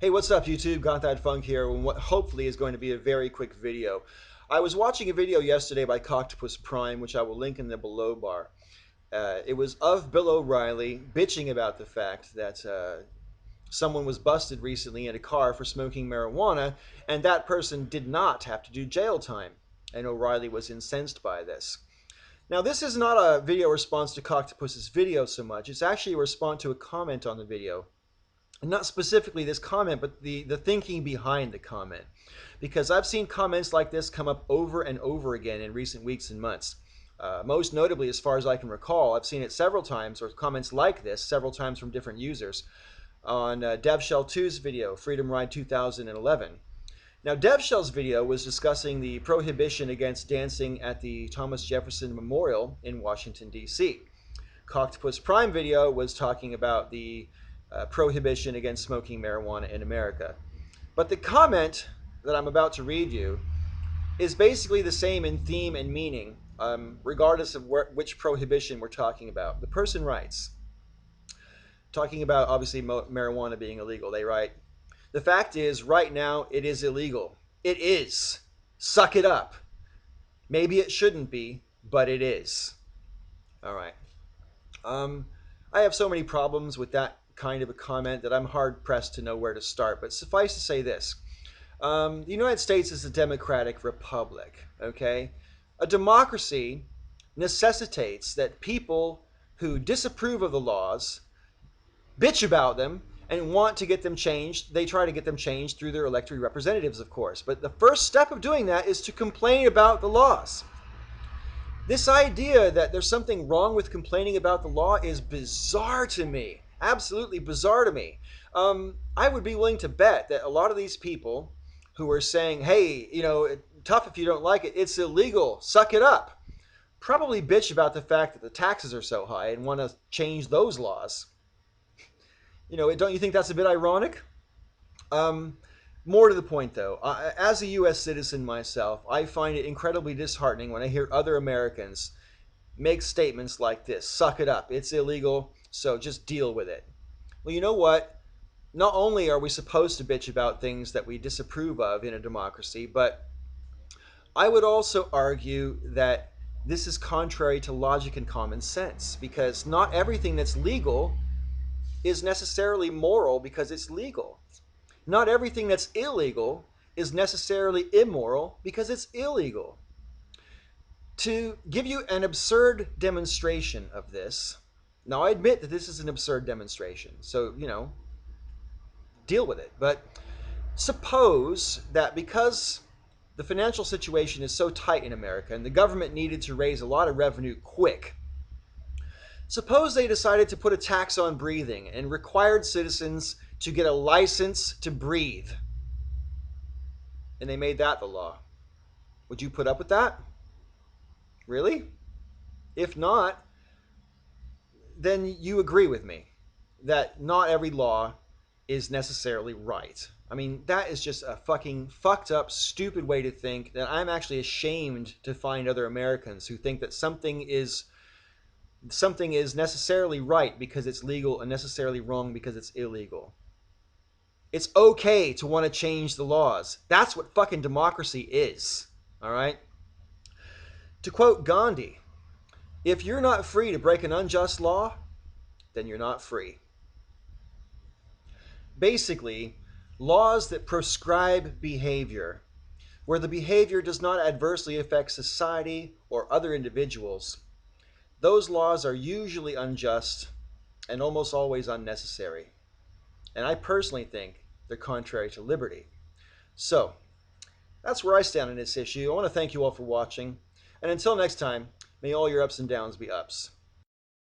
Hey, what's up, YouTube? Gothatfunk here, and what hopefully is going to be a very quick video. I was watching a video yesterday by Coctopus Prime, which I will link in the below bar. It was of Bill O'Reilly bitching about the fact that someone was busted recently in a car for smoking marijuana, and that person did not have to do jail time. And O'Reilly was incensed by this. Now, this is not a video response to Coctopus's video so much. It's actually a response to a comment on the video. And not specifically this comment, but the thinking behind the comment. Because I've seen comments like this come up over and over again in recent weeks and months. Most notably, as far as I can recall, I've seen it several times, or comments like this several times from different users, on DevShell2's video, Freedom Ride 2011. Now, DevShell's video was discussing the prohibition against dancing at the Thomas Jefferson Memorial in Washington, D.C. Coctopus Prime video was talking about the prohibition against smoking marijuana in America. But the comment that I'm about to read you is basically the same in theme and meaning, regardless of which prohibition we're talking about. The person writes, talking about obviously marijuana being illegal, they write, "The fact is, right now, it is illegal. It is. Suck it up. Maybe it shouldn't be, but it is." All right. I have so many problems with that kind of a comment that I'm hard pressed to know where to start. But suffice to say this. The United States is a democratic republic, okay? A democracy necessitates that people who disapprove of the laws bitch about them and want to get them changed. They try to get them changed through their elected representatives, of course. But the first step of doing that is to complain about the laws. This idea that there's something wrong with complaining about the law is bizarre to me. Absolutely bizarre to me. I would be willing to bet that a lot of these people who are saying, hey, tough if you don't like it, it's illegal, suck it up, probably bitch about the fact that the taxes are so high and want to change those laws. Don't you think that's a bit ironic? More to the point, though, as a U.S. citizen myself, I find it incredibly disheartening when I hear other Americans make statements like this. Suck it up. It's illegal, so just deal with it. Well, you know what? Not only are we supposed to bitch about things that we disapprove of in a democracy, but I would also argue that this is contrary to logic and common sense, because not everything that's legal is necessarily moral because it's legal. Not everything that's illegal is necessarily immoral because it's illegal. To give you an absurd demonstration of this, now I admit that this is an absurd demonstration, so, deal with it. But suppose that because the financial situation is so tight in America and the government needed to raise a lot of revenue quick, suppose they decided to put a tax on breathing and required citizens to get a license to breathe. And they made that the law. Would you put up with that? Really? If not, then you agree with me that not every law is necessarily right. I mean, that is just a fucking fucked up, stupid way to think that I'm actually ashamed to find other Americans who think that something is necessarily right because it's legal and necessarily wrong because it's illegal. It's okay to want to change the laws. That's what fucking democracy is. All right? To quote Gandhi, if you're not free to break an unjust law, then you're not free. Basically, laws that prescribe behavior, where the behavior does not adversely affect society or other individuals, those laws are usually unjust and almost always unnecessary. And I personally think they're contrary to liberty. So, that's where I stand on this issue. I want to thank you all for watching. And until next time, may all your ups and downs be ups.